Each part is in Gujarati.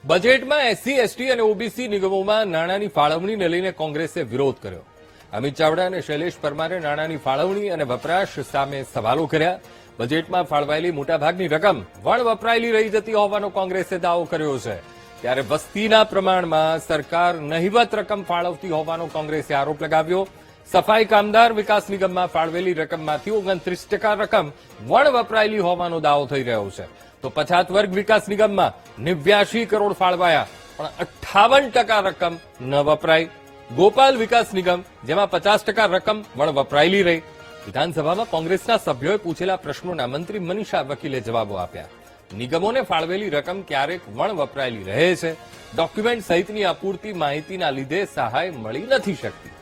બજેટમાં એસસી, એસટી અને ઓબીસી નિગમોમાં નાણાંની ફાળવણીને લઈને કોંગ્રેસે વિરોધ કર્યો. અમિત ચાવડા અને શૈલેષ પરમારે નાણાંની ફાળવણી અને વપરાશ સામે સવાલો કર્યા. બજેટમાં ફાળવાયેલી મોટાભાગની રકમ વપરાયેલી રહી જતી હોવાનો કોંગ્રેસે દાવો કર્યો છે. ત્યારે વસ્તીના પ્રમાણમાં સરકાર નહિવત રકમ ફાળવતી હોવાનો કોંગ્રેસે આરોપ લગાવ્યો. સફાઈ કામદાર વિકાસ નિગમમાં ફાળવેલી રકમમાંથી 29% રકમ વપરાયેલી હોવાનો દાવો થઈ રહ્યો છે. તો પછાત વર્ગ વિકાસ નિગમમાં 89 કરોડ ફાળવાયા, પણ 58% રકમ ન વપરાઈ. ગોપાલ વિકાસ નિગમ, જેમાં 50% રકમ વપરાયેલી રહી. વિધાનસભામાં કોંગ્રેસના સભ્યોએ પૂછેલા પ્રશ્નોના મંત્રી મનીષા વકીલે જવાબો આપ્યા. નિગમોને ફાળવેલી રકમ ક્યારેક વપરાયેલી રહે છે. ડોક્યુમેન્ટ સહિતની અપૂરતી માહિતીના લીધે સહાય મળી નથી શકતી.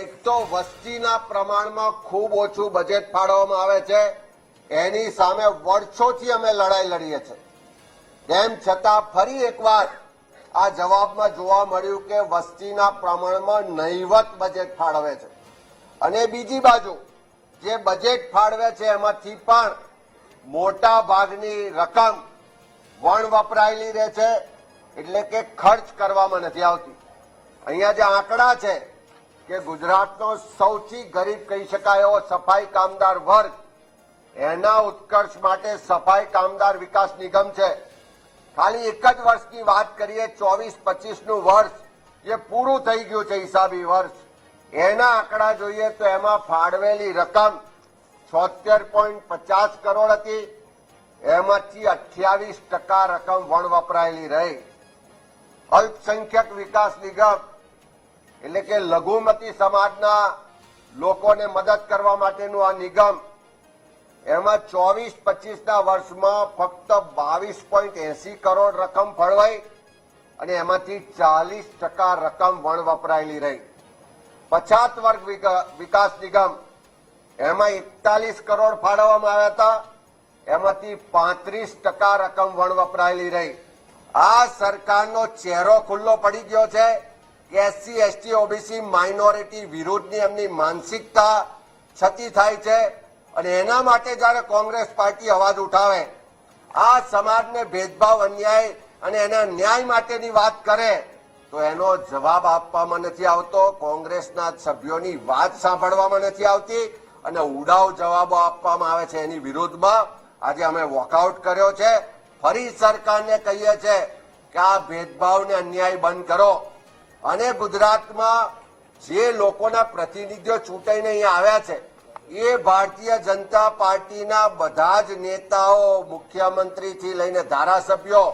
એક તો વસ્તીના પ્રમાણમાં ખૂબ ઓછું બજેટ ફાળવવામાં આવે છે, એની સામે વર્ષોથી અમે લડાઈ લડીએ છીએ. તેમ છતાં ફરી એકવાર આ જવાબમાં જોવા મળ્યું કે વસ્તીના પ્રમાણમાં નહિવત બજેટ ફાળવે છે. અને બીજી બાજુ જે બજેટ ફાળવે છે એમાંથી પણ મોટા ભાગની રકમ વપરાયેલી રહે છે, એટલે કે ખર્ચ કરવામાં નથી આવતી. અહીંયા જે આંકડા છે કે ગુજરાતનો સૌથી ગરીબ કહી શકાય એવો સફાઈ કામદાર વર્ગ, એના ઉત્કર્ષ માટે સફાઈ કામદાર વિકાસ નિગમ છે. ખાલી એક જ વર્ષની વાત કરીએ, 24-25નું વર્ષ જે પૂરું થઈ ગયું છે હિસાબી વર્ષ, એના આંકડા જોઈએ તો એમાં ફાળવેલી રકમ 76.50 કરોડ હતી. એમાંથી 28% રકમ વપરાયેલી રહી. અલ્પસંખ્યક વિકાસ નિગમ એટલે કે લઘુમતી સમાજના લોકોને મદદ કરવા માટેનું આ નિગમ, એમાં 24-25ના વર્ષમાં ફક્ત 22.80 કરોડ રકમ ફળવાઈ અને એમાંથી 40% રકમ વપરાયેલી રહી. પછાત વર્ગ વિકાસ નિગમ, એમાં 41 કરોડ ફાળવવામાં આવ્યા હતા, એમાંથી 35% રકમ વપરાયેલી રહી. આ સરકારનો ચહેરો ખુલ્લો પડી ગયો છે કે એસસી, એસટી, ઓબીસી માઇનોરિટી વિરુદ્ધની એમની માનસિકતા છતી થાય છે. અને એના માટે જયારે કોંગ્રેસ પાર્ટી અવાજ ઉઠાવે, આ સમાજને ભેદભાવ, અન્યાય અને એના ન્યાય માટેની વાત કરે, તો એનો જવાબ આપવામાં નથી આવતો. કોંગ્રેસના સભ્યોની વાત સાંભળવામાં નથી આવતી અને ઉડાવ જવાબો આપવામાં આવે છે. એની વિરુદ્ધમાં આજે અમે વોકઆઉટ કર્યો છે. ફરી સરકારને કહીએ છીએ કે આ ભેદભાવ ને અન્યાય બંધ કરો અને ગુજરાતમાં જે લોકોના પ્રતિનિધિઓ ચૂંટાઈને અહીંયા આવ્યા છે, એ ભારતીય જનતા પાર્ટીના બધા જ નેતાઓ, મુખ્યમંત્રીથી લઈને ધારાસભ્યો,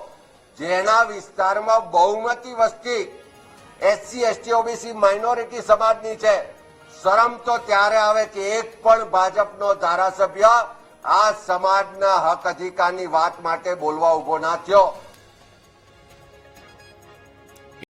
જેના વિસ્તારમાં બહુમતી વસ્તી એસસી, એસટી, ઓબીસી માઇનોરિટી સમાજની છે. શરમ તો ત્યારે આવે કે એક પણ ભાજપનો ધારાસભ્ય આ સમાજના હક અધિકારની વાત માટે બોલવા ઉભો ના થયો.